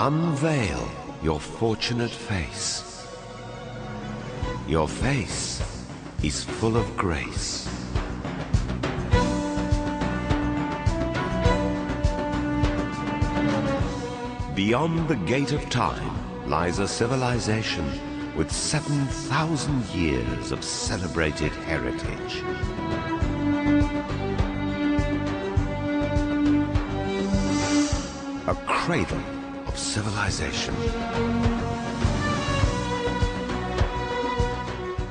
Unveil your fortunate face. Your face is full of grace. Beyond the gate of time lies a civilization with 7,000 years of celebrated heritage. A cradle of civilization.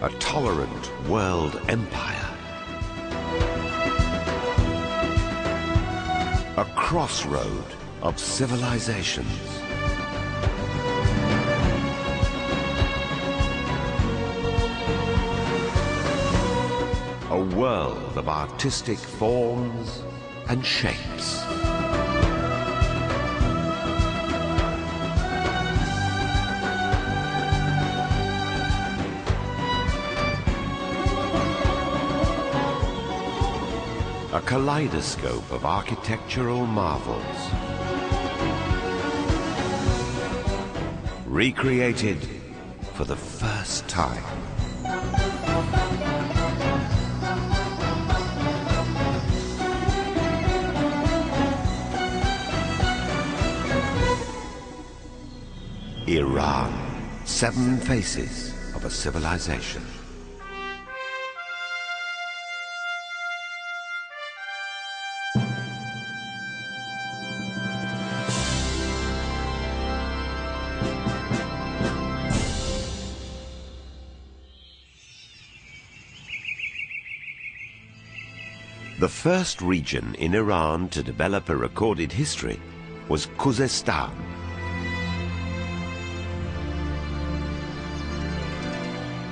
A tolerant world empire. A crossroad of civilizations. A world of artistic forms and shapes. A kaleidoscope of architectural marvels. Recreated for the first time. Iran, 7 faces of a civilization. The first region in Iran to develop a recorded history was Khuzestan.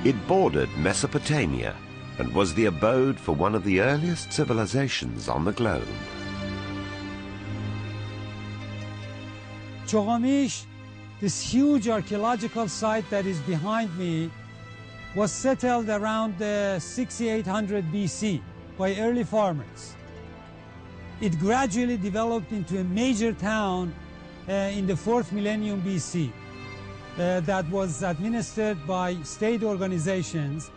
It bordered Mesopotamia and was the abode for one of the earliest civilizations on the globe. Choghamish, this huge archaeological site that is behind me, was settled around 6800 BC by early farmers. It gradually developed into a major town in the 4th millennium BC that was administered by state organizations.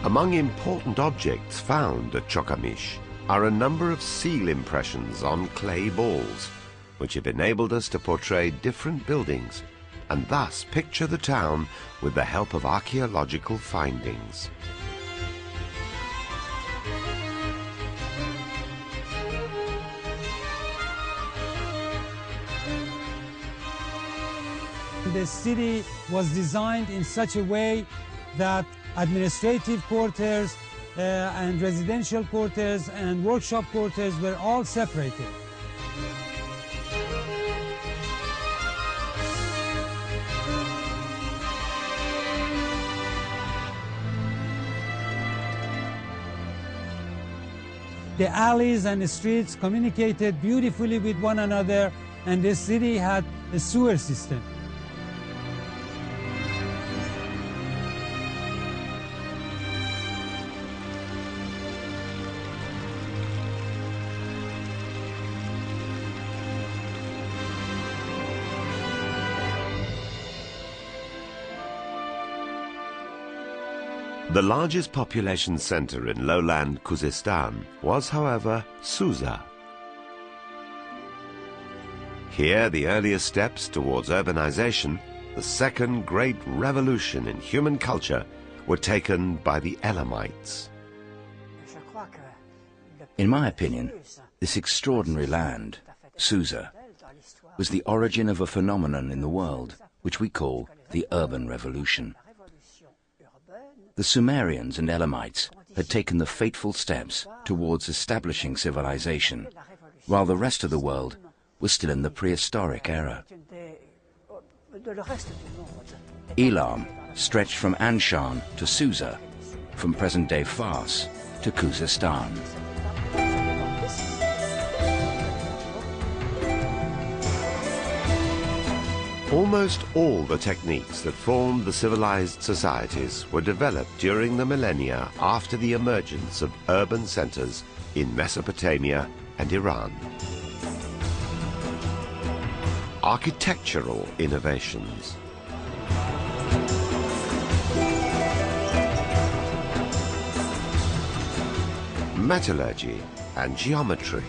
Among important objects found at Choghamish are a number of seal impressions on clay balls, which have enabled us to portray different buildings and thus picture the town with the help of archaeological findings. The city was designed in such a way that administrative quarters and residential quarters and workshop quarters were all separated. The alleys and the streets communicated beautifully with one another, and the city had a sewer system. The largest population center in lowland Khuzestan was, however, Susa. Here, the earliest steps towards urbanization, the second great revolution in human culture, were taken by the Elamites. In my opinion, this extraordinary land, Susa, was the origin of a phenomenon in the world which we call the urban revolution. The Sumerians and Elamites had taken the fateful steps towards establishing civilization, while the rest of the world was still in the prehistoric era. Elam stretched from Anshan to Susa, from present-day Fars to Khuzestan. Almost all the techniques that formed the civilized societies were developed during the millennia after the emergence of urban centers in Mesopotamia and Iran. architectural innovations. Metallurgy and geometry.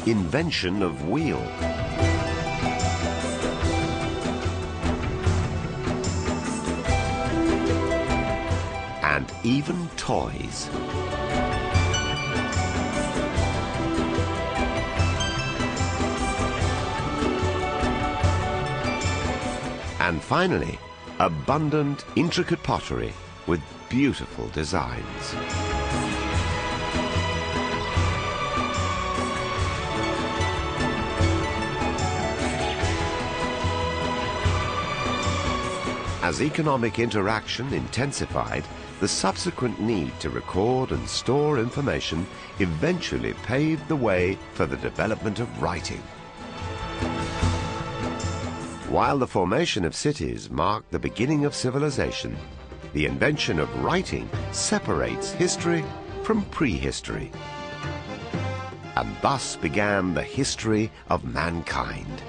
Invention of wheel. And even toys. And finally, abundant, intricate pottery with beautiful designs. As economic interaction intensified, the subsequent need to record and store information eventually paved the way for the development of writing. While the formation of cities marked the beginning of civilization, the invention of writing separates history from prehistory. And thus began the history of mankind.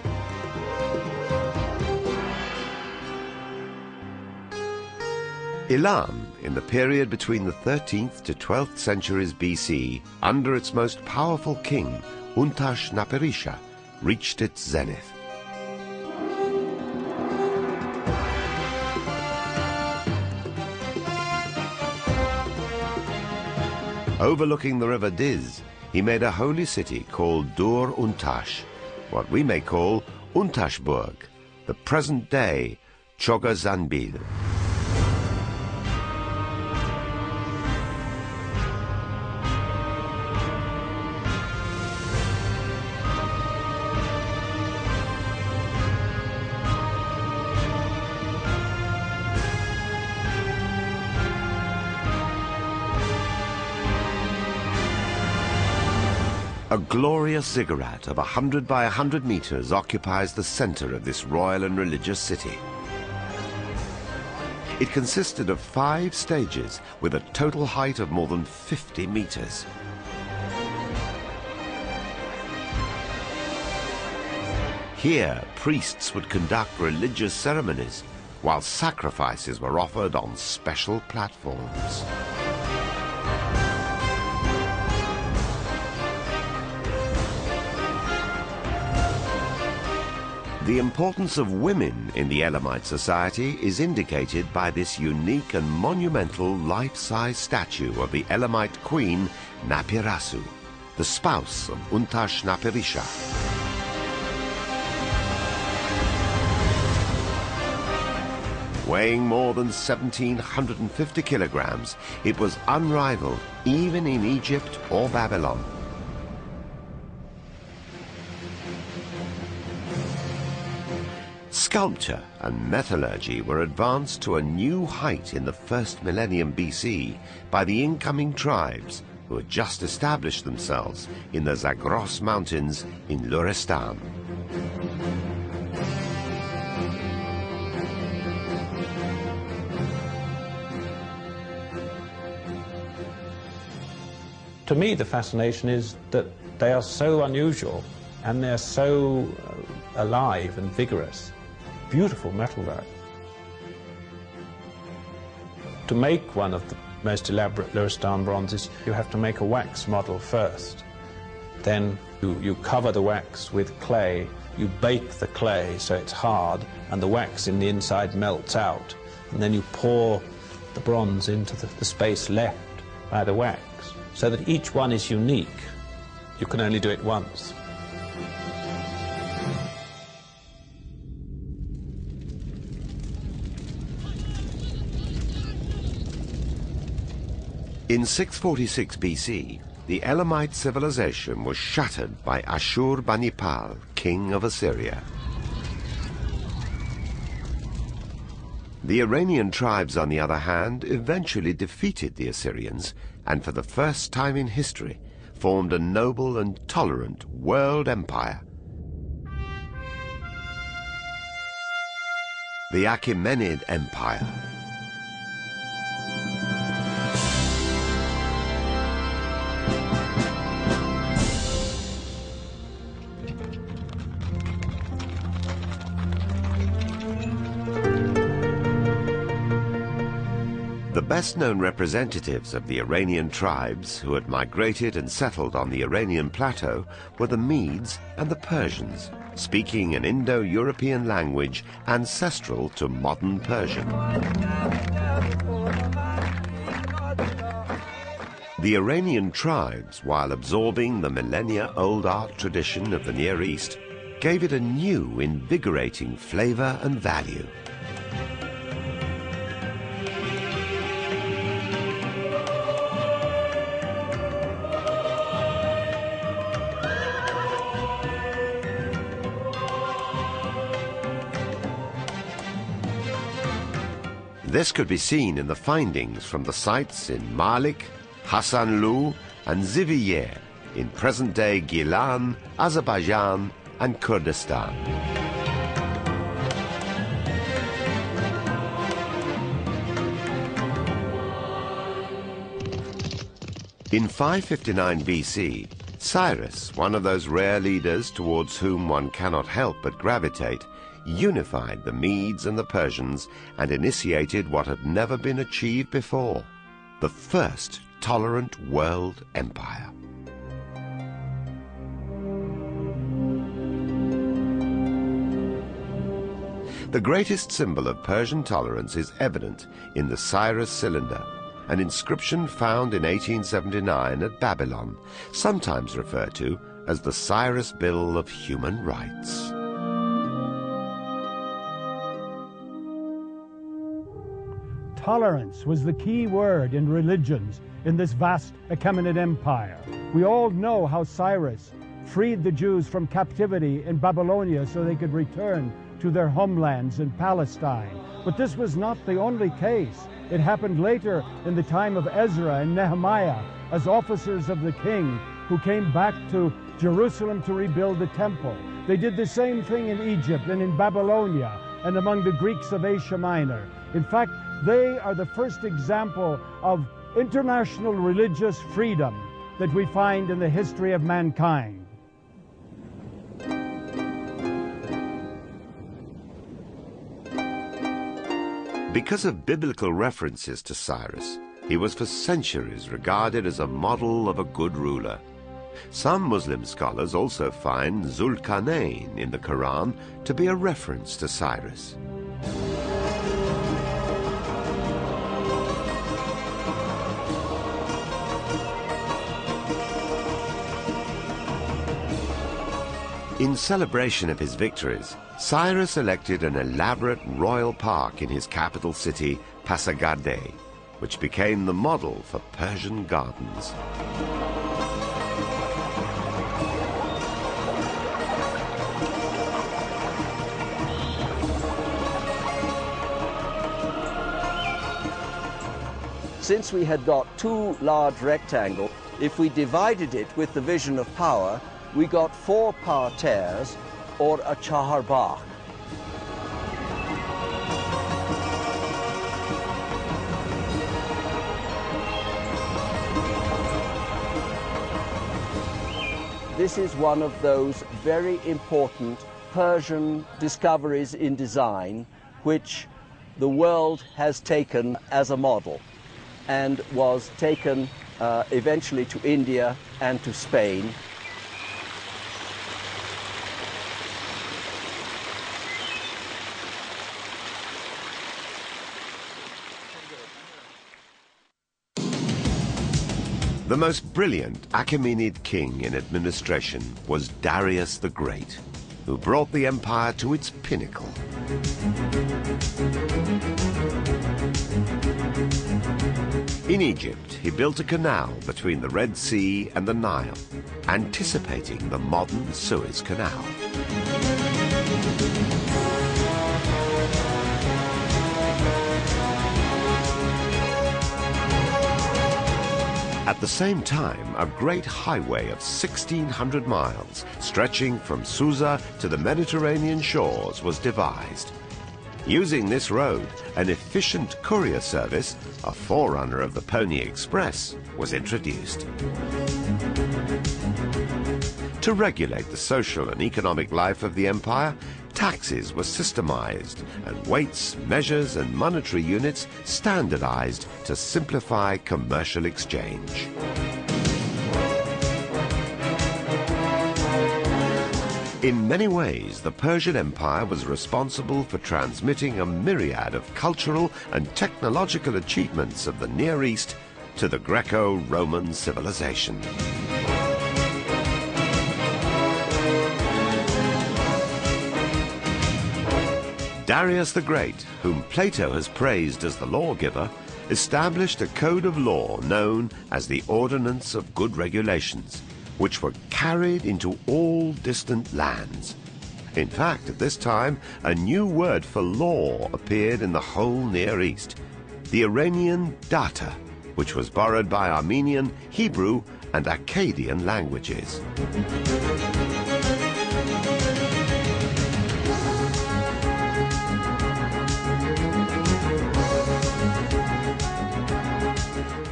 Elam, in the period between the 13th to 12th centuries BC, under its most powerful king, Untashnapirisha, reached its zenith. Overlooking the river Diz, he made a holy city called Dur Untash, what we may call Untashburg, the present-day Chogazanbil. A glorious ziggurat of 100 by 100 meters occupies the center of this royal and religious city. It consisted of 5 stages with a total height of more than 50 meters. Here, priests would conduct religious ceremonies, while sacrifices were offered on special platforms. The importance of women in the Elamite society is indicated by this unique and monumental life-size statue of the Elamite queen Napirasu, the spouse of Untashnapirisha. Weighing more than 1,750 kilograms, it was unrivaled even in Egypt or Babylon. Sculpture and metallurgy were advanced to a new height in the first millennium BC by the incoming tribes who had just established themselves in the Zagros Mountains in Luristan. To me, the fascination is that they are so unusual and they're so alive and vigorous. Beautiful metalwork. To make one of the most elaborate Luristan bronzes, you have to make a wax model first. Then you cover the wax with clay, you bake the clay so it's hard, and the wax in the inside melts out. And then you pour the bronze into the space left by the wax, so that each one is unique. You can only do it once. In 646 BC, the Elamite civilization was shattered by Ashur-banipal, king of Assyria. The Iranian tribes, on the other hand, eventually defeated the Assyrians and for the first time in history formed a noble and tolerant world empire. The Achaemenid Empire. best-known representatives of the Iranian tribes who had migrated and settled on the Iranian plateau were the Medes and the Persians, speaking an Indo-European language ancestral to modern Persian. The Iranian tribes, while absorbing the millennia-old art tradition of the Near East, gave it a new, invigorating flavor and value. This could be seen in the findings from the sites in Malik, Hasanlu and Ziviyer in present-day Gilan, Azerbaijan and Kurdistan. In 559 BC, Cyrus, one of those rare leaders towards whom one cannot help but gravitate, unified the Medes and the Persians and initiated what had never been achieved before, the first tolerant world empire. The greatest symbol of Persian tolerance is evident in the Cyrus cylinder, an inscription found in 1879 at Babylon, sometimes referred to as the Cyrus Bill of Human Rights. Tolerance was the key word in religions in this vast Achaemenid empire. We all know how Cyrus freed the Jews from captivity in Babylonia so they could return to their homelands in Palestine. But this was not the only case. It happened later in the time of Ezra and Nehemiah as officers of the king who came back to Jerusalem to rebuild the temple. They did the same thing in Egypt and in Babylonia and among the Greeks of Asia Minor. In fact, they are the first example of international religious freedom that we find in the history of mankind. Because of biblical references to Cyrus, he was for centuries regarded as a model of a good ruler. Some Muslim scholars also find Zulkarnain in the Quran to be a reference to Cyrus. In celebration of his victories, Cyrus elected an elaborate royal park in his capital city, Pasargadae, which became the model for Persian gardens. Since we had got two large rectangles, if we divided it with the vision of power, we got 4 parterres, or a chaharbagh. This is one of those very important Persian discoveries in design which the world has taken as a model and was taken eventually to India and to Spain. The most brilliant Achaemenid king in administration was Darius the Great, who brought the empire to its pinnacle. In Egypt, he built a canal between the Red Sea and the Nile, anticipating the modern Suez Canal. At the same time, a great highway of 1,600 miles, stretching from Susa to the Mediterranean shores, was devised. Using this road, an efficient courier service, a forerunner of the Pony Express, was introduced. To regulate the social and economic life of the empire, Taxes were systemized and weights, measures and monetary units standardized to simplify commercial exchange. In many ways, the Persian Empire was responsible for transmitting a myriad of cultural and technological achievements of the Near East to the Greco-Roman civilization. Darius the Great, whom Plato has praised as the lawgiver, established a code of law known as the Ordinance of Good Regulations, which were carried into all distant lands. In fact, at this time, a new word for law appeared in the whole Near East, the Iranian data, which was borrowed by Armenian, Hebrew, and Akkadian languages.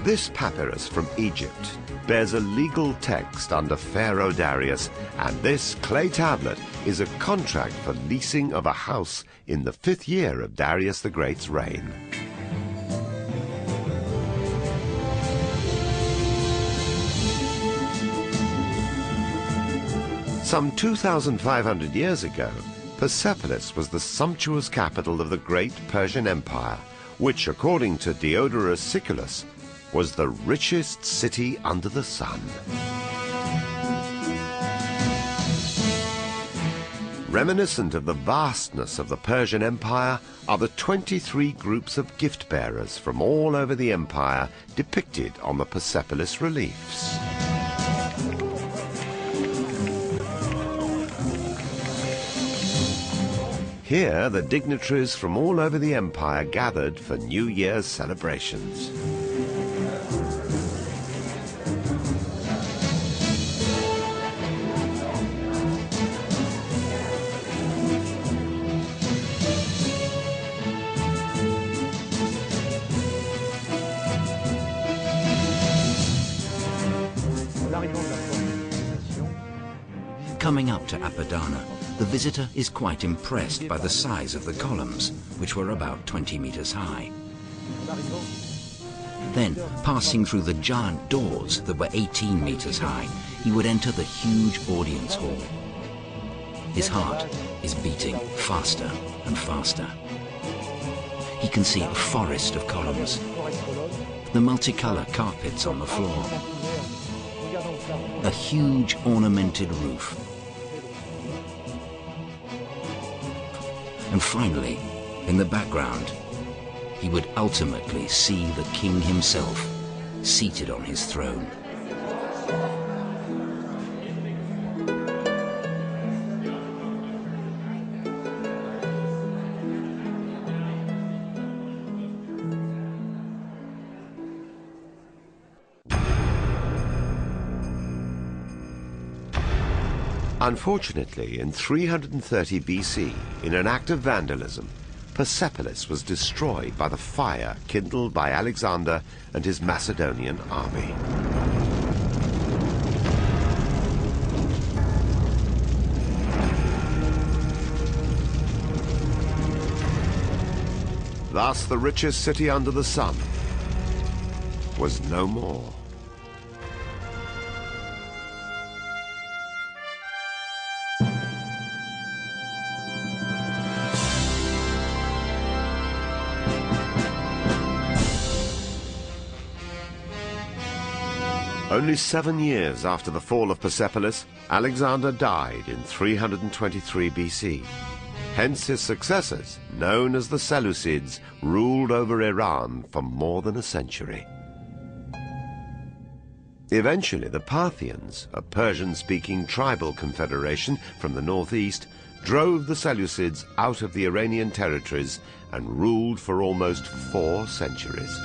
This papyrus from Egypt bears a legal text under Pharaoh Darius, and this clay tablet is a contract for leasing of a house in the 5th year of Darius the Great's reign. Some 2,500 years ago, Persepolis was the sumptuous capital of the great Persian Empire, which, according to Diodorus Siculus, was the richest city under the sun. Reminiscent of the vastness of the Persian Empire are the 23 groups of gift-bearers from all over the empire depicted on the Persepolis reliefs. Here, the dignitaries from all over the empire gathered for New Year's celebrations. Coming up to Apadana, the visitor is quite impressed by the size of the columns, which were about 20 meters high. Then, passing through the giant doors that were 18 meters high, he would enter the huge audience hall. His heart is beating faster and faster. He can see a forest of columns, the multicolored carpets on the floor, a huge ornamented roof, and finally, in the background, he would ultimately see the king himself seated on his throne. Unfortunately, in 330 BC, in an act of vandalism, Persepolis was destroyed by the fire kindled by Alexander and his Macedonian army. Thus, the richest city under the sun was no more. Only 7 years after the fall of Persepolis, Alexander died in 323 BC. Hence his successors, known as the Seleucids, ruled over Iran for more than a century. Eventually, the Parthians, a Persian-speaking tribal confederation from the northeast, drove the Seleucids out of the Iranian territories and ruled for almost 4 centuries.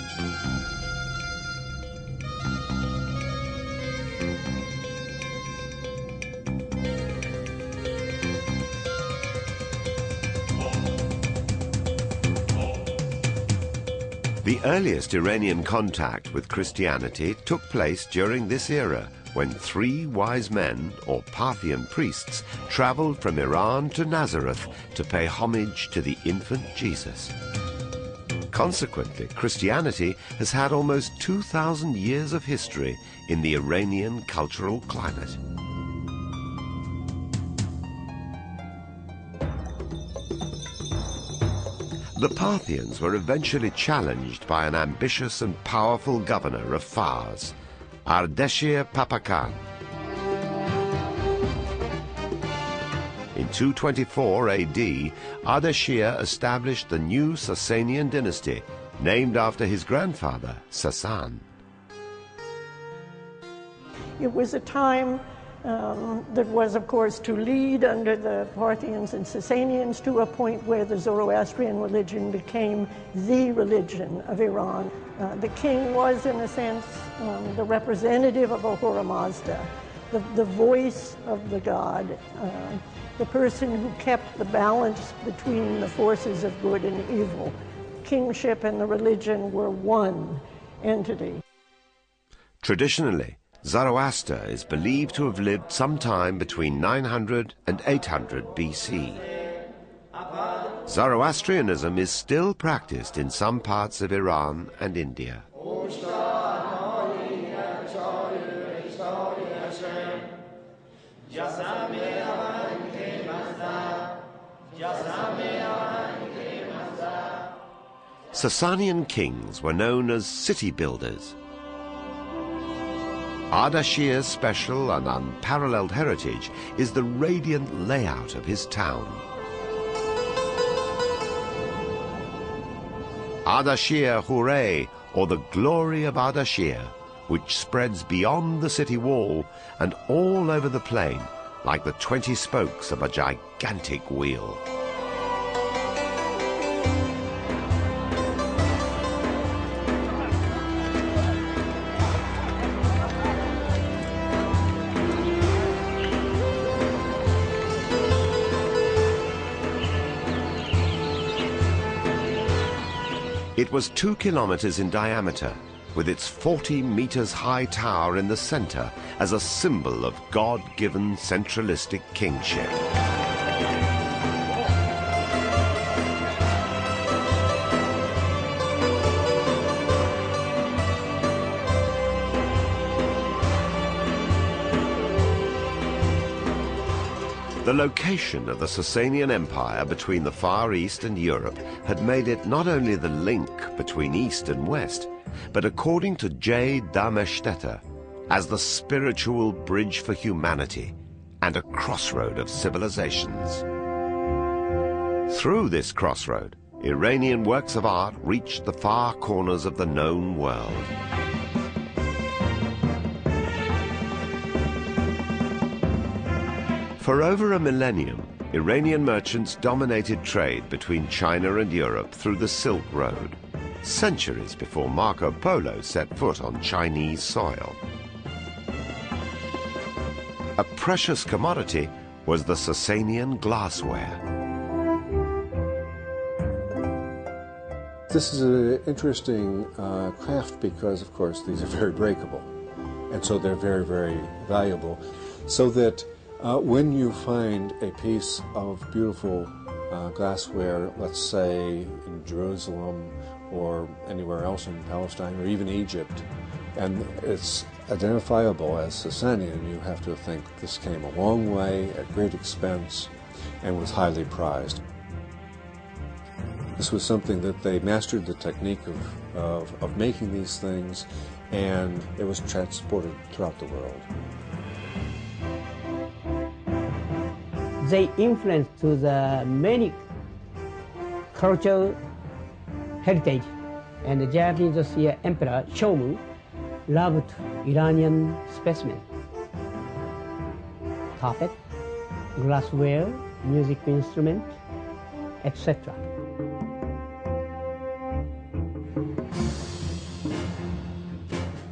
The earliest Iranian contact with Christianity took place during this era, when 3 wise men, or Parthian priests, traveled from Iran to Nazareth to pay homage to the infant Jesus. Consequently, Christianity has had almost 2,000 years of history in the Iranian cultural climate. The Parthians were eventually challenged by an ambitious and powerful governor of Fars, Ardeshir Papakan. In 224 AD, Ardeshir established the new Sasanian dynasty, named after his grandfather, Sasan. It was a time that was, of course, to lead under the Parthians and Sasanians to a point where the Zoroastrian religion became the religion of Iran. The king was, in a sense, the representative of Ahura Mazda, the voice of the god, the person who kept the balance between the forces of good and evil. Kingship and the religion were one entity. Traditionally, Zoroaster is believed to have lived sometime between 900 and 800 BC. Zoroastrianism is still practiced in some parts of Iran and India. Sasanian kings were known as city builders. Ardashir's special and unparalleled heritage is the radiant layout of his town. Ardashir Hooray, or the glory of Ardashir, which spreads beyond the city wall and all over the plain like the 20 spokes of a gigantic wheel. It was 2 kilometers in diameter, with its 40 meters high tower in the center as a symbol of God-given centralistic kingship. The location of the Sasanian Empire between the Far East and Europe had made it not only the link between East and West, but according to J. Darmesteter, as the spiritual bridge for humanity and a crossroad of civilizations. Through this crossroad, Iranian works of art reached the far corners of the known world. For over a millennium, Iranian merchants dominated trade between China and Europe through the Silk Road, centuries before Marco Polo set foot on Chinese soil. A precious commodity was the Sasanian glassware. This is an interesting craft because, of course, these are very breakable, and so they're very, very valuable, so that when you find a piece of beautiful glassware, let's say in Jerusalem or anywhere else in Palestine or even Egypt, and it's identifiable as Sasanian, you have to think this came a long way at great expense and was highly prized. This was something that they mastered the technique of making these things, and it was transported throughout the world. They influenced to the many cultural heritage, and the Japanese Emperor Shomu loved Iranian specimen, carpet, glassware, music instrument, etc.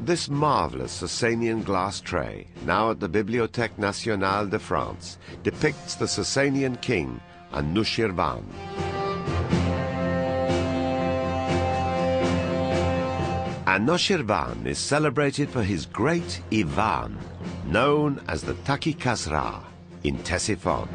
This marvelous Sasanian glass tray, now at the Bibliothèque Nationale de France, depicts the Sasanian king Anushirvan. And Noshirvan is celebrated for his great Ivan, known as the Taki Kasra in Ctesiphon.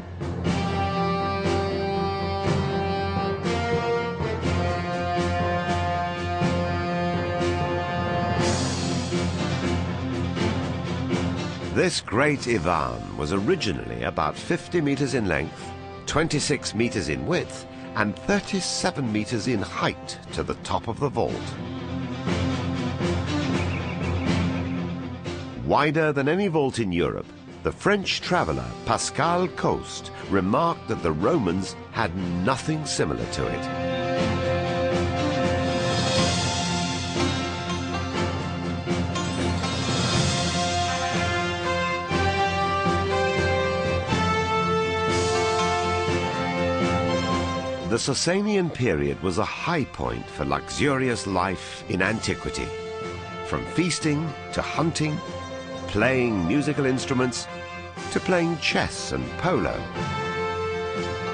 This great Ivan was originally about 50 meters in length, 26 meters in width, and 37 meters in height to the top of the vault. Wider than any vault in Europe, the French traveller Pascal Coste remarked that the Romans had nothing similar to it. The Sasanian period was a high point for luxurious life in antiquity. From feasting to hunting, playing musical instruments, to playing chess and polo.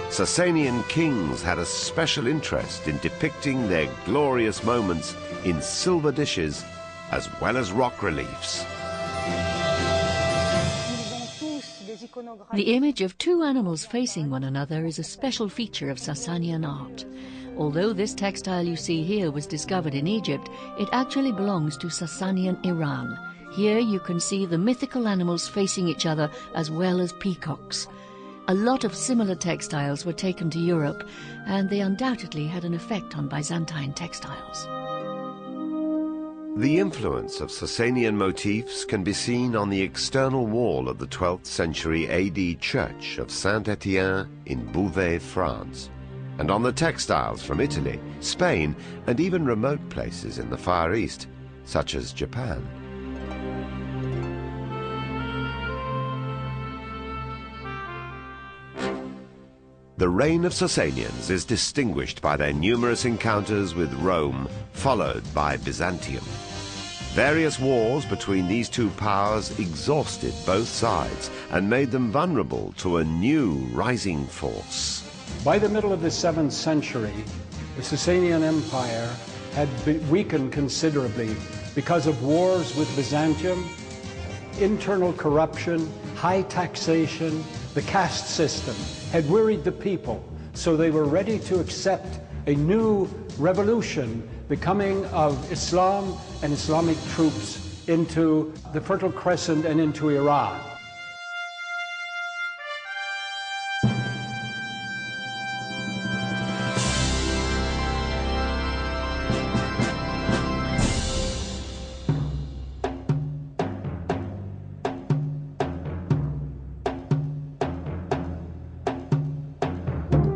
Sasanian kings had a special interest in depicting their glorious moments in silver dishes as well as rock reliefs. The image of two animals facing one another is a special feature of Sasanian art. Although this textile you see here was discovered in Egypt, it actually belongs to Sasanian Iran. Here you can see the mythical animals facing each other as well as peacocks. A lot of similar textiles were taken to Europe, and they undoubtedly had an effect on Byzantine textiles. The influence of Sasanian motifs can be seen on the external wall of the 12th century AD church of Saint-Étienne in Beauvais, France, and on the textiles from Italy, Spain, and even remote places in the Far East, such as Japan. The reign of Sasanians is distinguished by their numerous encounters with Rome, followed by Byzantium. Various wars between these two powers exhausted both sides and made them vulnerable to a new rising force. By the middle of the 7th century, the Sasanian Empire had been weakened considerably because of wars with Byzantium, internal corruption, high taxation, the caste system had wearied the people, so they were ready to accept a new revolution, the coming of Islam and Islamic troops into the Fertile Crescent and into Iran.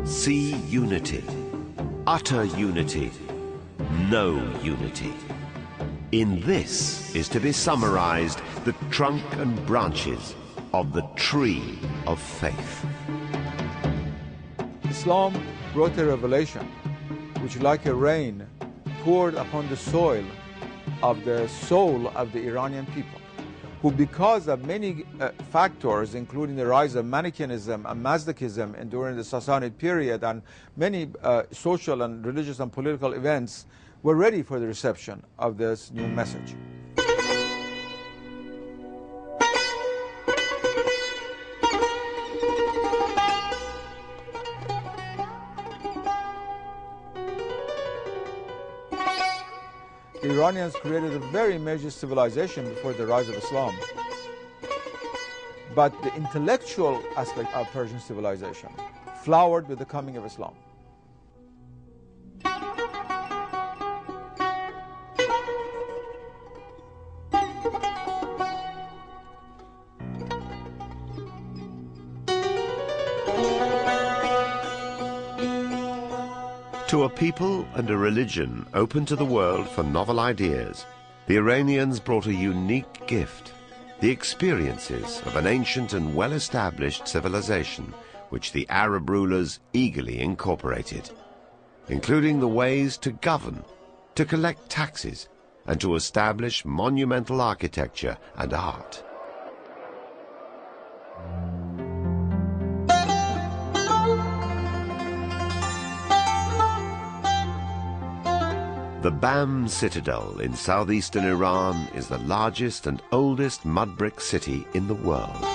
See unity, utter unity, no unity. In this is to be summarized the trunk and branches of the tree of faith. Islam brought a revelation which, like a rain, poured upon the soil of the soul of the Iranian people, who, because of many factors, including the rise of Manichaeism and Mazdakism during the Sassanid period and many social and religious and political events, were ready for the reception of this new message. The Iranians created a very major civilization before the rise of Islam. But the intellectual aspect of Persian civilization flowered with the coming of Islam. To a people and a religion open to the world for novel ideas, the Iranians brought a unique gift, the experiences of an ancient and well-established civilization which the Arab rulers eagerly incorporated, including the ways to govern, to collect taxes, and to establish monumental architecture and art. The The Bam citadel in southeastern Iran is the largest and oldest mud brick city in the world.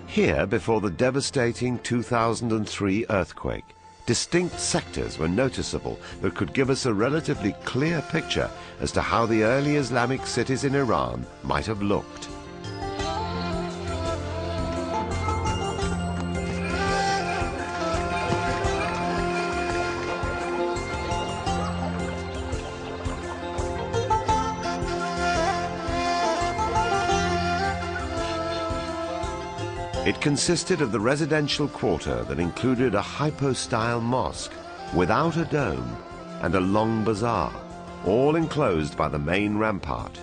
Here, before the devastating 2003 earthquake, distinct sectors were noticeable that could give us a relatively clear picture as to how the early Islamic cities in Iran might have looked. It consisted of the residential quarter that included a hypo-style mosque without a dome and a long bazaar, all enclosed by the main rampart.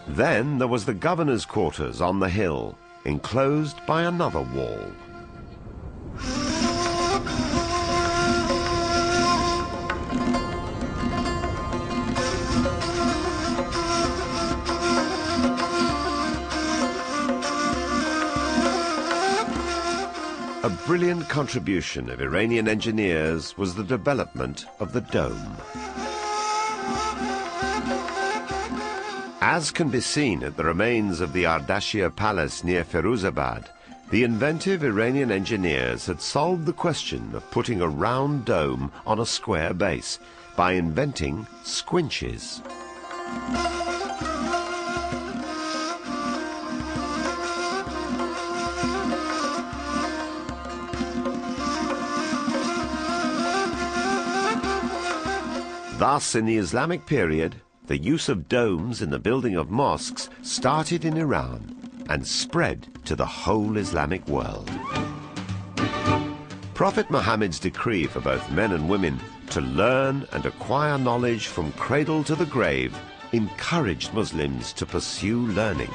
Then there was the governor's quarters on the hill, enclosed by another wall. A brilliant contribution of Iranian engineers was the development of the dome. As can be seen at the remains of the Ardashir Palace near Firuzabad, the inventive Iranian engineers had solved the question of putting a round dome on a square base by inventing squinches. Thus, in the Islamic period, the use of domes in the building of mosques started in Iran and spread to the whole Islamic world. Prophet Muhammad's decree for both men and women to learn and acquire knowledge from cradle to the grave encouraged Muslims to pursue learning.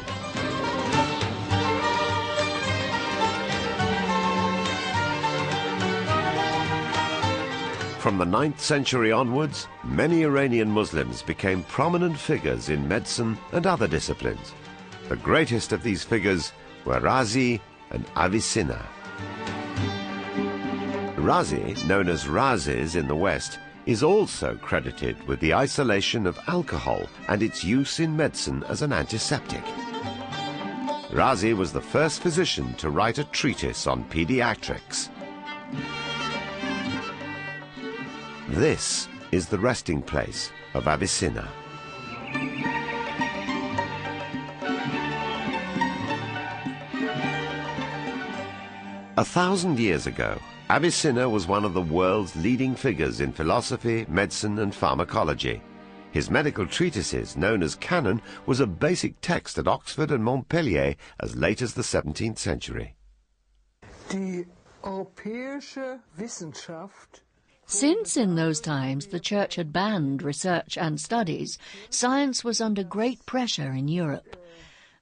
From the 9th century onwards, many Iranian Muslims became prominent figures in medicine and other disciplines. The greatest of these figures were Razi and Avicenna. Razi, known as Rhazes in the West, is also credited with the isolation of alcohol and its use in medicine as an antiseptic. Razi was the first physician to write a treatise on pediatrics. This is the resting place of Avicenna. A 1,000 years ago, Avicenna was one of the world's leading figures in philosophy, medicine, and pharmacology. His medical treatises, known as Canon, was a basic text at Oxford and Montpellier as late as the 17th century. Die europäische Wissenschaft. Since in those times the Church had banned research and studies, science was under great pressure in Europe.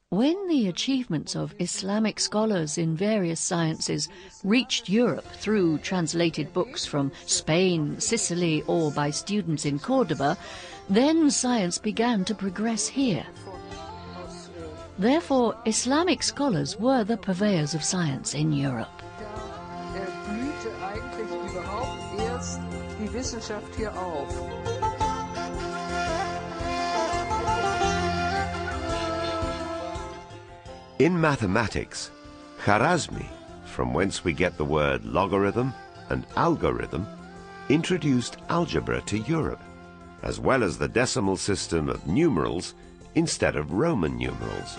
When the achievements of Islamic scholars in various sciences reached Europe through translated books from Spain, Sicily, or by students in Cordoba, then science began to progress here. Therefore, Islamic scholars were the purveyors of science in Europe. Die Wissenschaft hier auf. In mathematics, Khwarazmi, from whence we get the word logarithm and algorithm, introduced algebra to Europe, as well as the decimal system of numerals instead of Roman numerals.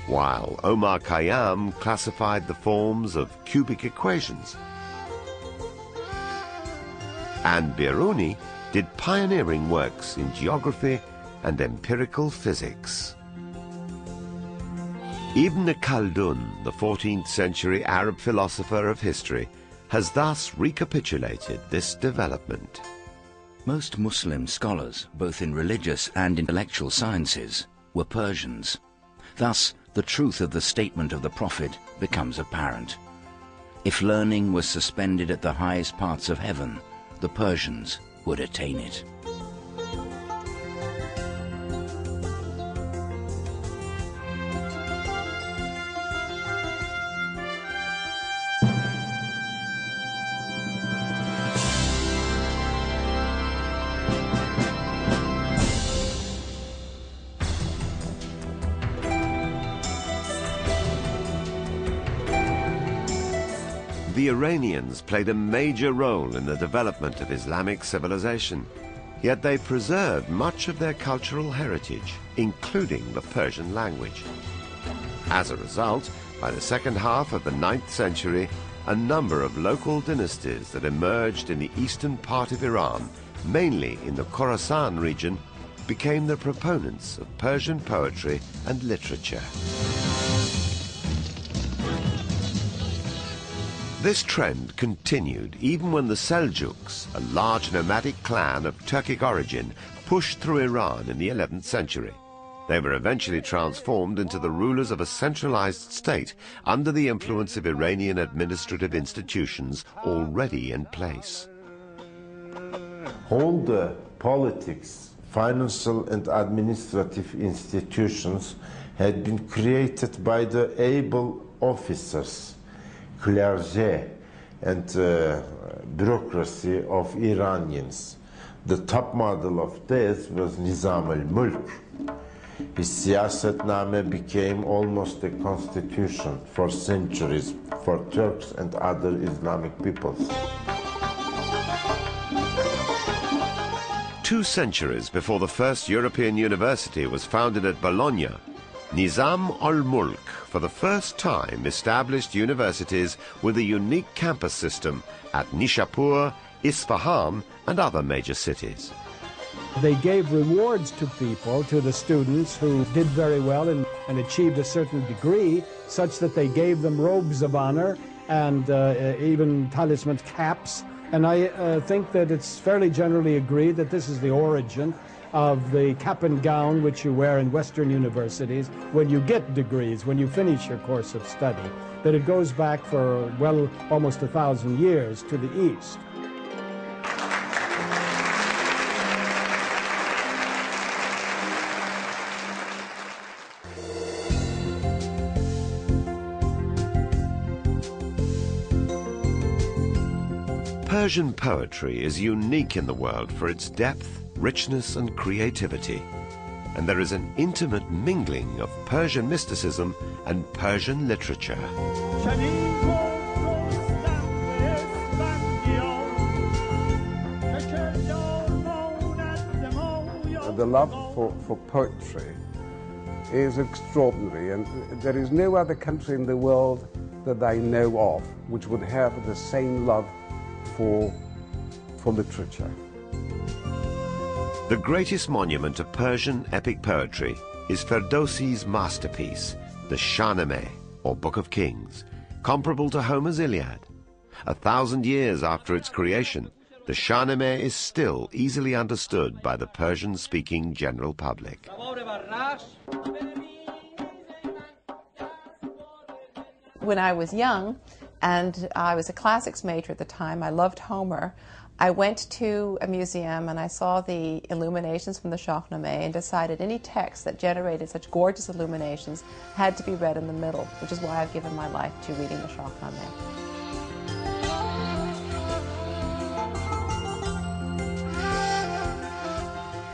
While Omar Khayyam classified the forms of cubic equations, and Biruni did pioneering works in geography and empirical physics. Ibn Khaldun, the 14th century Arab philosopher of history, has thus recapitulated this development. Most Muslim scholars, both in religious and intellectual sciences, were Persians. Thus, the truth of the statement of the Prophet becomes apparent. If learning was suspended at the highest parts of heaven, the Persians would attain it. The Iranians played a major role in the development of Islamic civilization, yet they preserved much of their cultural heritage, including the Persian language. As a result, by the second half of the 9th century, a number of local dynasties that emerged in the eastern part of Iran, mainly in the Khorasan region, became the proponents of Persian poetry and literature. This trend continued even when the Seljuks, a large nomadic clan of Turkic origin, pushed through Iran in the 11th century. They were eventually transformed into the rulers of a centralized state under the influence of Iranian administrative institutions already in place. All the politics, financial and administrative institutions had been created by the able officers, clergy and bureaucracy of Iranians. The top model of this was Nizam al-Mulk. His siyasatname became almost a constitution for centuries for Turks and other Islamic peoples. 2 centuries before the first European university was founded at Bologna, Nizam al-Mulk for the first time established universities with a unique campus system at Nishapur, Isfahan and other major cities. They gave rewards to people, to the students who did very well and achieved a certain degree, such that they gave them robes of honor and even talisman caps. And I think that it's fairly generally agreed that this is the origin of the cap and gown which you wear in Western universities when you get degrees, when you finish your course of study, that it goes back for, well, almost 1,000 years to the East. Persian poetry is unique in the world for its depth, richness and creativity, and there is an intimate mingling of Persian mysticism and Persian literature. The love for poetry is extraordinary, and there is no other country in the world that I know of which would have the same love for literature. The greatest monument of Persian epic poetry is Ferdowsi's masterpiece, the Shahnameh, or Book of Kings, comparable to Homer's Iliad. 1,000 years after its creation, the Shahnameh is still easily understood by the Persian-speaking general public. When I was young, and I was a classics major at the time, I loved Homer, I went to a museum and I saw the illuminations from the Shahnameh and decided any text that generated such gorgeous illuminations had to be read in the middle, which is why I've given my life to reading the Shahnameh.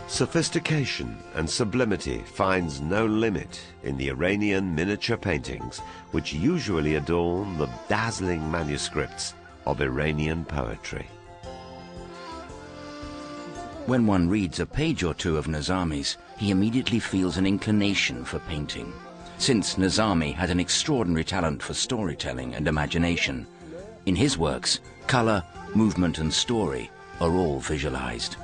Sophistication and sublimity finds no limit in the Iranian miniature paintings, which usually adorn the dazzling manuscripts of Iranian poetry. When one reads a page or two of Nizami's, he immediately feels an inclination for painting. Since Nizami had an extraordinary talent for storytelling and imagination, in his works, color, movement and story are all visualized.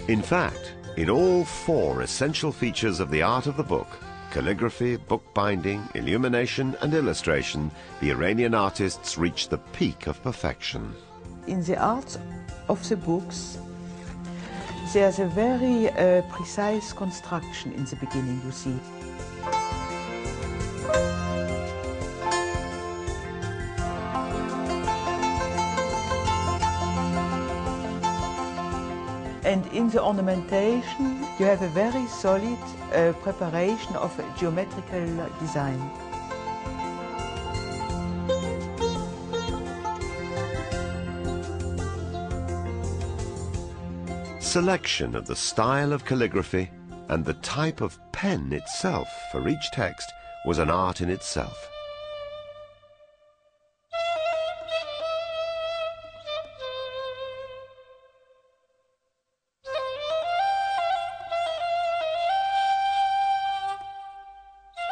In fact, in all 4 essential features of the art of the book, calligraphy, bookbinding, illumination and illustration, the Iranian artists reach the peak of perfection. In the art of the books, there's a very precise construction in the beginning, you see. And in the ornamentation, you have a very solid preparation of geometrical design. Selection of the style of calligraphy and the type of pen itself for each text was an art in itself.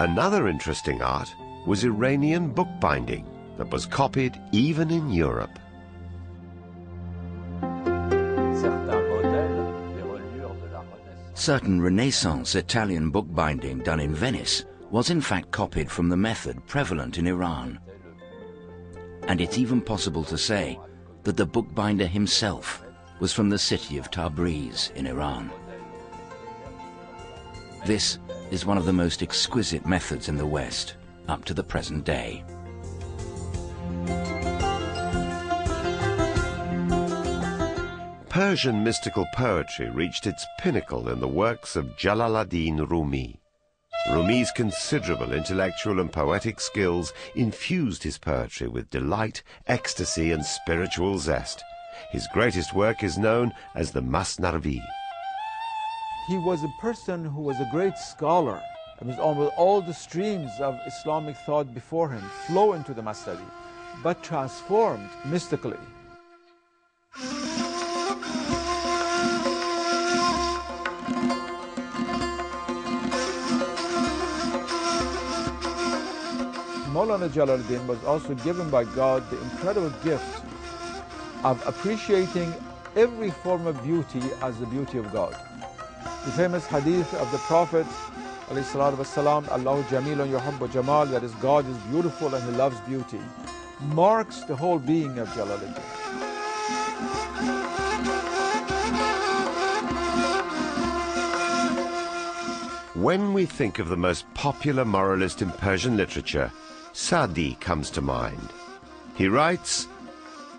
Another interesting art was Iranian bookbinding that was copied even in Europe. Certain Renaissance Italian bookbinding done in Venice was in fact copied from the method prevalent in Iran. And it's even possible to say that the bookbinder himself was from the city of Tabriz in Iran. This is one of the most exquisite methods in the West up to the present day. Persian mystical poetry reached its pinnacle in the works of Jalaluddin Rumi. Rumi's considerable intellectual and poetic skills infused his poetry with delight, ecstasy, and spiritual zest. His greatest work is known as the Masnavi. He was a person who was a great scholar. I mean, almost all the streams of Islamic thought before him flow into the Masnavi, but transformed mystically. Maulana Jalaluddin was also given by God the incredible gift of appreciating every form of beauty as the beauty of God. The famous hadith of the Prophet, ﷺ, Allahu Jamilun Yuhibbu Jamal, that is, God is beautiful and He loves beauty, marks the whole being of Jalaluddin. When we think of the most popular moralist in Persian literature, Sa'di comes to mind. He writes,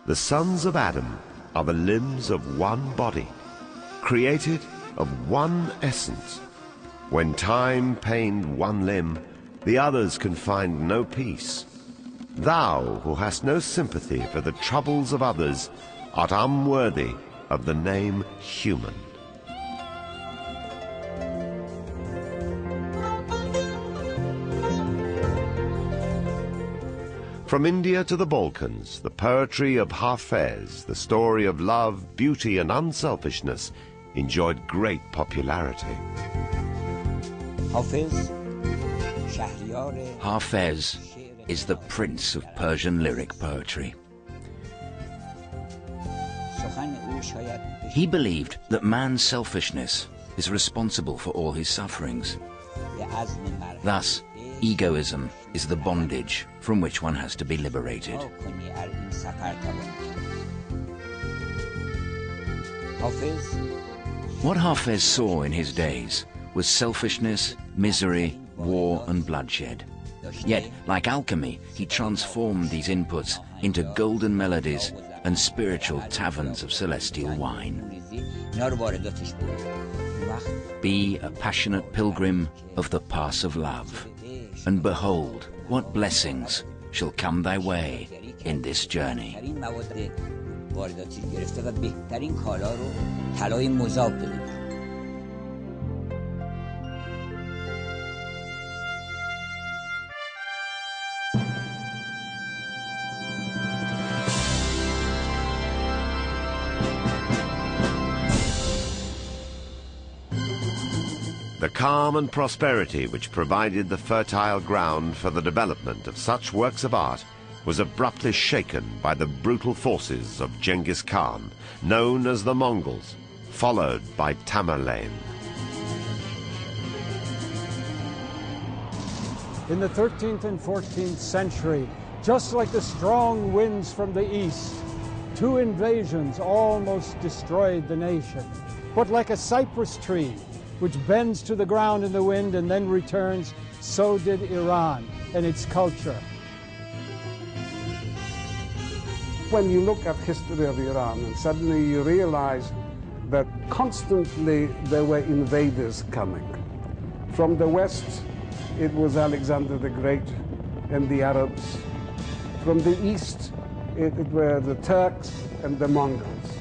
"The sons of Adam are the limbs of one body, created of one essence. When time pained one limb, the others can find no peace. Thou, who hast no sympathy for the troubles of others, art unworthy of the name human." From India to the Balkans, the poetry of Hafez, the story of love, beauty, and unselfishness, enjoyed great popularity. Hafez is the prince of Persian lyric poetry. He believed that man's selfishness is responsible for all his sufferings. Thus, egoism is the bondage from which one has to be liberated. What Hafez saw in his days was selfishness, misery, war, and bloodshed. Yet, like alchemy, he transformed these inputs into golden melodies and spiritual taverns of celestial wine. Be a passionate pilgrim of the pass of love, and behold what blessings shall come thy way in this journey. The calm and prosperity which provided the fertile ground for the development of such works of art was abruptly shaken by the brutal forces of Genghis Khan, known as the Mongols, followed by Tamerlane. In the 13th and 14th century, just like the strong winds from the east, two invasions almost destroyed the nation. But like a cypress tree, which bends to the ground in the wind and then returns, so did Iran and its culture. When you look at history of Iran, and suddenly you realize that constantly there were invaders coming. From the west, it was Alexander the Great and the Arabs. From the east, it were the Turks and the Mongols.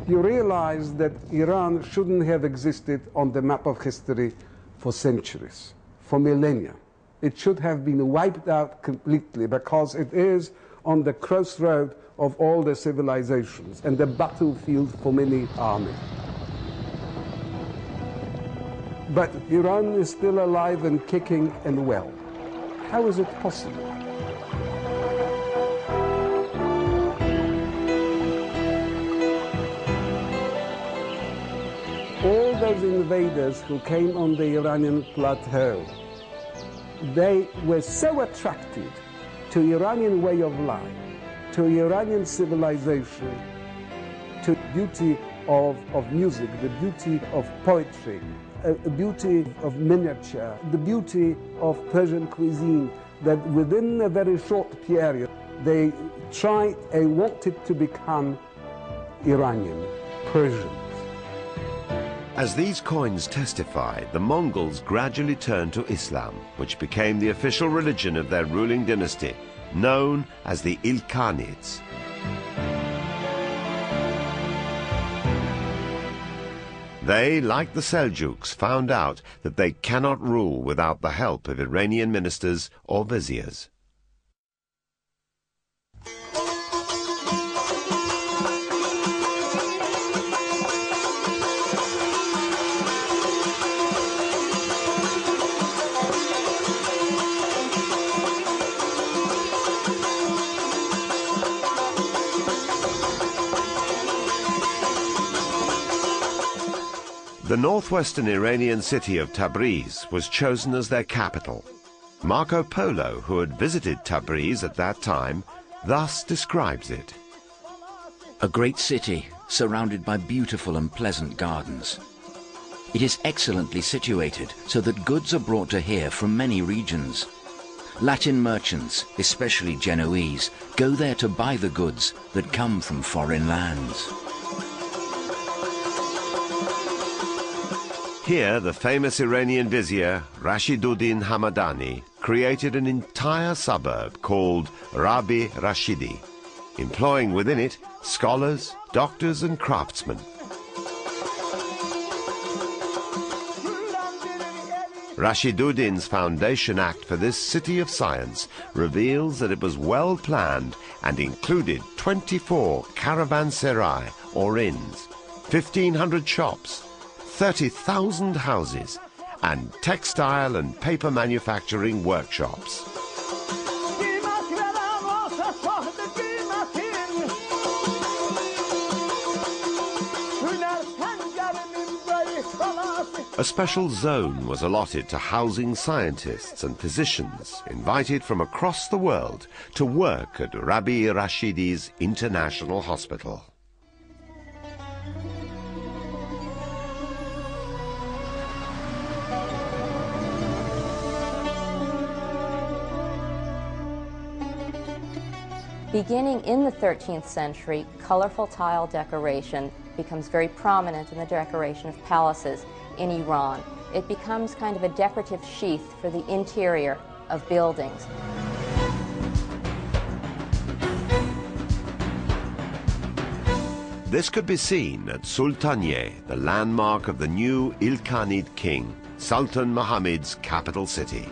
You realize that Iran shouldn't have existed on the map of history for centuries, for millennia. It should have been wiped out completely because it is on the crossroad of all the civilizations and the battlefield for many armies. But Iran is still alive and kicking and well. How is it possible? All those invaders who came on the Iranian plateau, they were so attracted to Iranian way of life, to Iranian civilization, to beauty of music, the beauty of poetry, the beauty of miniature, the beauty of Persian cuisine, that within a very short period, they tried and wanted to become Iranian, Persian. As these coins testify, the Mongols gradually turned to Islam, which became the official religion of their ruling dynasty, known as the Ilkhanids. They, like the Seljuks, found out that they cannot rule without the help of Iranian ministers or viziers. The northwestern Iranian city of Tabriz was chosen as their capital. Marco Polo, who had visited Tabriz at that time, thus describes it. A great city surrounded by beautiful and pleasant gardens. It is excellently situated so that goods are brought to here from many regions. Latin merchants, especially Genoese, go there to buy the goods that come from foreign lands. Here, the famous Iranian vizier Rashiduddin Hamadani created an entire suburb called Rabi Rashidi, employing within it scholars, doctors and craftsmen. Rashiduddin's Foundation Act for this city of science reveals that it was well planned and included 24 caravanserai or inns, 1,500 shops, 30,000 houses, and textile and paper manufacturing workshops. A special zone was allotted to housing scientists and physicians invited from across the world to work at Rabi Rashidi's International Hospital. Beginning in the 13th century, colorful tile decoration becomes very prominent in the decoration of palaces in Iran. It becomes kind of a decorative sheath for the interior of buildings. This could be seen at Sultaniye, the landmark of the new Ilkhanid king, Sultan Muhammad's capital city.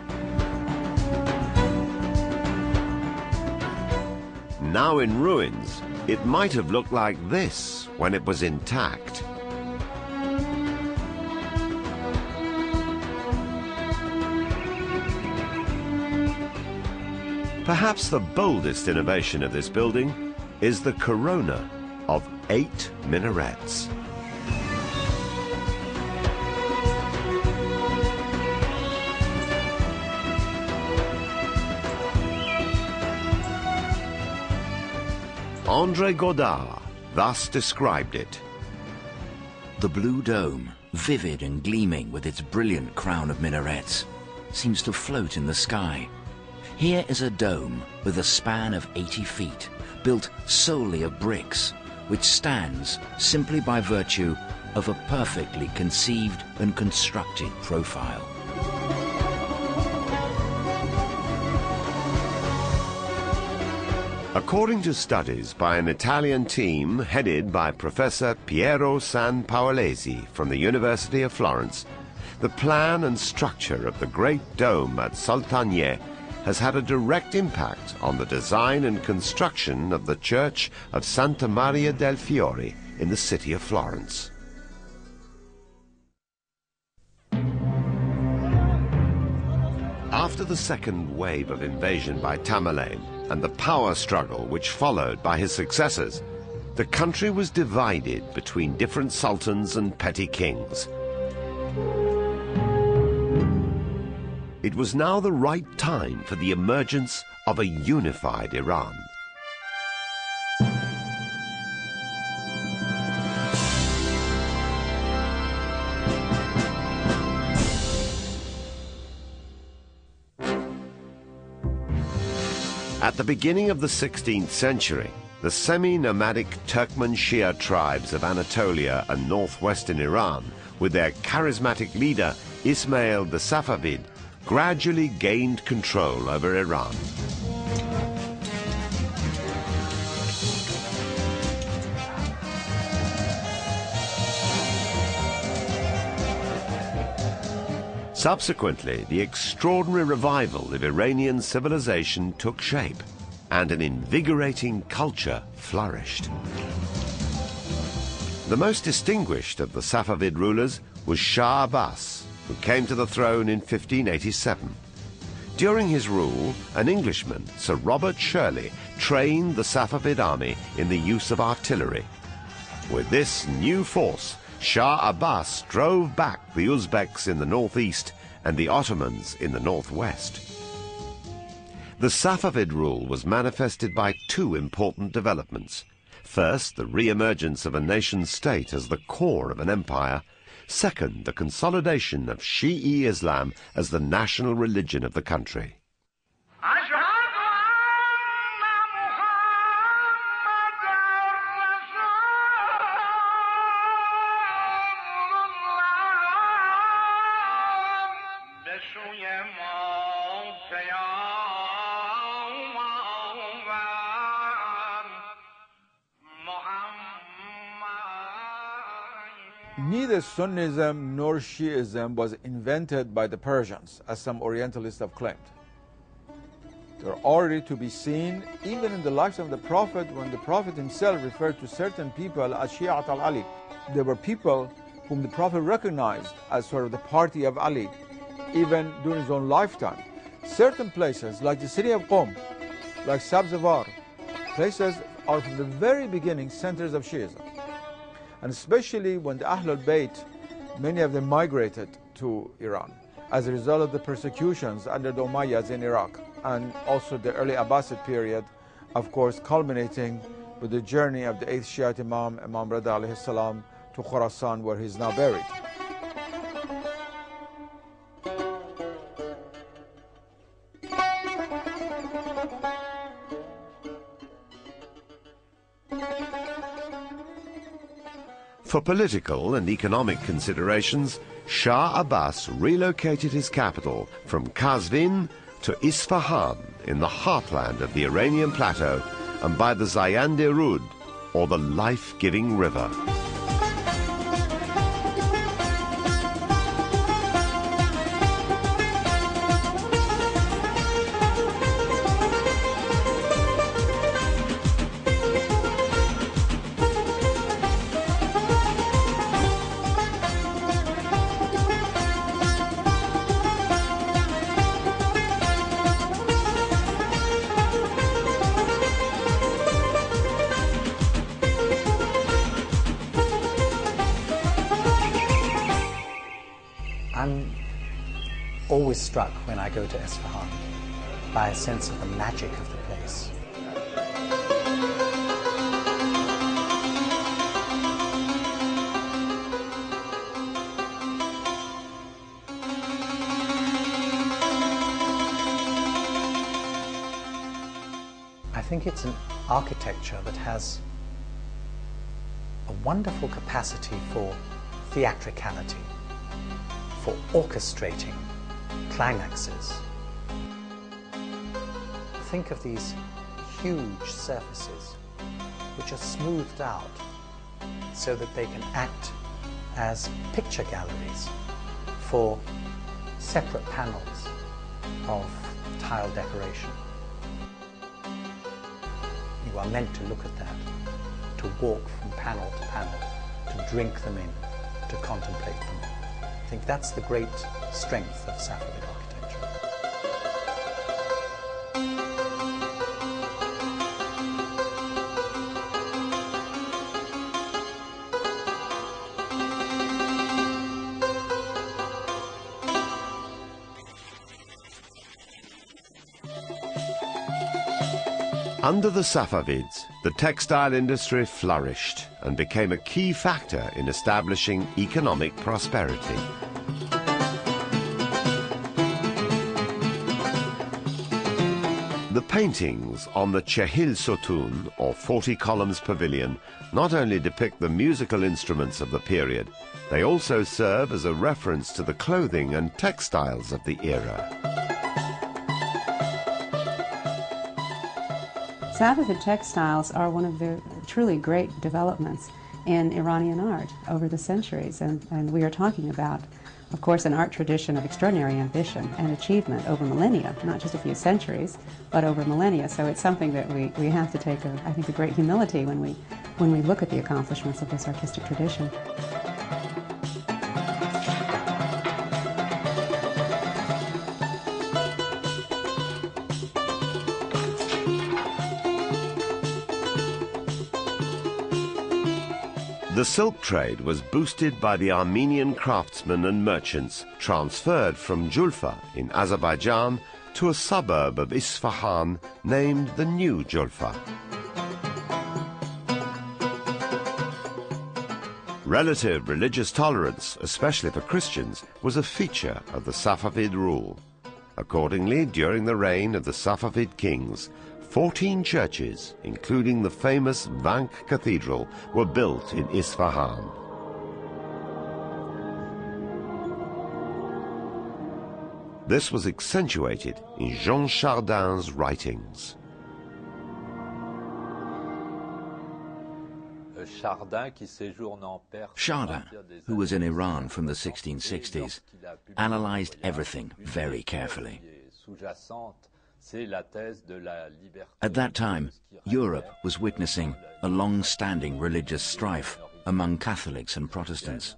Now in ruins, it might have looked like this when it was intact. Perhaps the boldest innovation of this building is the corona of 8 minarets. André Godard thus described it. The blue dome vivid and gleaming with its brilliant crown of minarets, seems to float in the sky. Here is a dome with a span of 80 feet, built solely of bricks, which stands simply by virtue of a perfectly conceived and constructed profile. According to studies by an Italian team headed by Professor Piero San Paolesi from the University of Florence, the plan and structure of the Great Dome at Soltanier has had a direct impact on the design and construction of the Church of Santa Maria del Fiore in the city of Florence. After the second wave of invasion by Tamerlane and the power struggle which followed by his successors, the country was divided between different sultans and petty kings. It was now the right time for the emergence of a unified Iran. At the beginning of the 16th century, the semi-nomadic Turkmen Shia tribes of Anatolia and northwestern Iran, with their charismatic leader Ismail the Safavid, gradually gained control over Iran. Subsequently, the extraordinary revival of Iranian civilization took shape, and an invigorating culture flourished. The most distinguished of the Safavid rulers was Shah Abbas, who came to the throne in 1587. During his rule, an Englishman, Sir Robert Shirley, trained the Safavid army in the use of artillery. With this new force, Shah Abbas drove back the Uzbeks in the northeast and the Ottomans in the northwest. The Safavid rule was manifested by two important developments. First, the re-emergence of a nation-state as the core of an empire. Second, the consolidation of Shi'i Islam as the national religion of the country. Neither Sunnism nor Shiism was invented by the Persians, as some Orientalists have claimed. They're already to be seen even in the lives of the Prophet, when the Prophet himself referred to certain people as Shi'at al-Ali. There were people whom the Prophet recognized as sort of the party of Ali, even during his own lifetime. Certain places, like the city of Qom, like Sabzavar, places are from the very beginning centers of Shiism. And especially when the Ahlul Bayt, many of them migrated to Iran as a result of the persecutions under the Umayyads in Iraq, and also the early Abbasid period, of course, culminating with the journey of the 8th Shiite Imam, Imam Rida alayhi salam, to Khorasan, where he is now buried. For political and economic considerations, Shah Abbas relocated his capital from Kazvin to Isfahan in the heartland of the Iranian plateau and by the Zayand-e-Rud, or the life-giving river. I'm always struck when I go to Isfahan by a sense of the magic of the place. think it's an architecture that has a wonderful capacity for theatricality, for orchestrating climaxes. Think of these huge surfaces which are smoothed out so that they can act as picture galleries for separate panels of tile decoration. You are meant to look at that, to walk from panel to panel, to drink them in, to contemplate them. I think that's the great strength of Safavid architecture. Under the Safavids, the textile industry flourished and became a key factor in establishing economic prosperity. The paintings on the Chehil Sotun, or 40 columns pavilion, not only depict the musical instruments of the period, they also serve as a reference to the clothing and textiles of the era. Safavid textiles are one of the truly great developments in Iranian art over the centuries, and we are talking about, of course, an art tradition of extraordinary ambition and achievement over millennia, not just a few centuries, but over millennia. So it's something that we have to take, I think, a great humility when we look at the accomplishments of this artistic tradition. The silk trade was boosted by the Armenian craftsmen and merchants transferred from Julfa in Azerbaijan to a suburb of Isfahan named the New Julfa. Relative religious tolerance, especially for Christians, was a feature of the Safavid rule. Accordingly, during the reign of the Safavid kings, 14 churches, including the famous Vank Cathedral, were built in Isfahan. This was accentuated in Jean Chardin's writings. Chardin, who was in Iran from the 1660s, analyzed everything very carefully. At that time, Europe was witnessing a long-standing religious strife among Catholics and Protestants.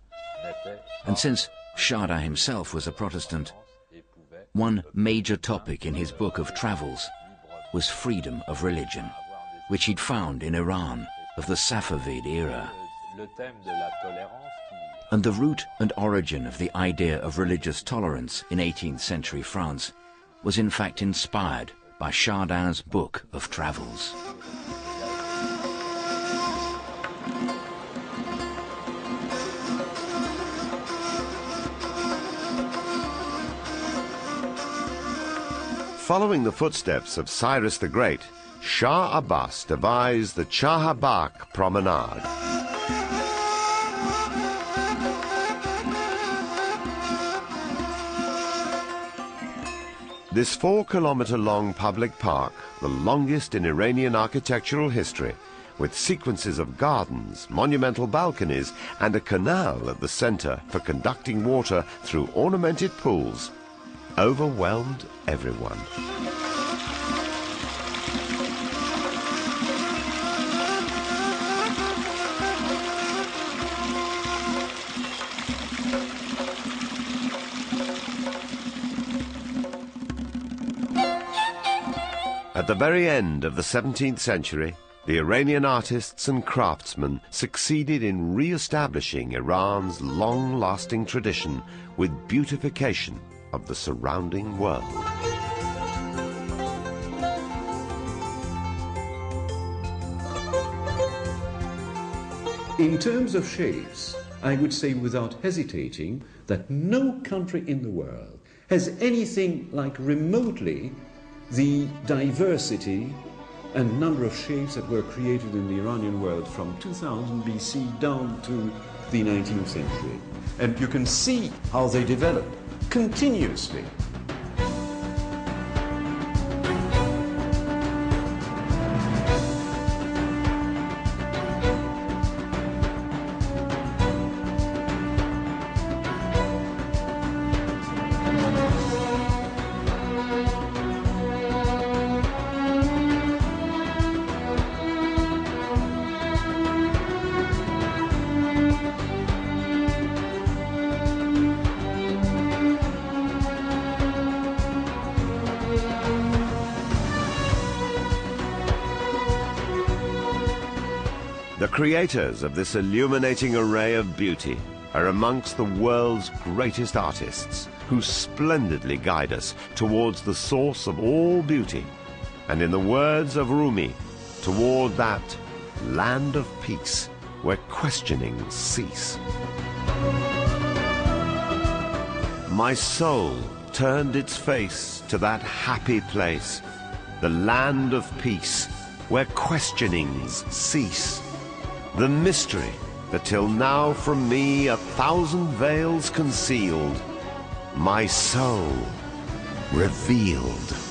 And since Chardin himself was a Protestant, one major topic in his book of travels was freedom of religion, which he'd found in Iran of the Safavid era. And the root and origin of the idea of religious tolerance in 18th century France was in fact inspired by Chardin's book of travels. Following the footsteps of Cyrus the Great, Shah Abbas devised the Chahabak Promenade. This 4-kilometer-long public park, the longest in Iranian architectural history, with sequences of gardens, monumental balconies, and a canal at the center for conducting water through ornamented pools, overwhelmed everyone. At the very end of the 17th century, the Iranian artists and craftsmen succeeded in re-establishing Iran's long-lasting tradition with beautification of the surrounding world. In terms of shapes, I would say without hesitating that no country in the world has anything like remotely the diversity and number of shapes that were created in the Iranian world from 2000 BC down to the 19th century. And you can see how they develop continuously. The creators of this illuminating array of beauty are amongst the world's greatest artists, who splendidly guide us towards the source of all beauty, and in the words of Rumi, toward that land of peace where questionings cease. My soul turned its face to that happy place, the land of peace where questionings cease. The mystery that till now from me 1,000 veils concealed, my soul revealed.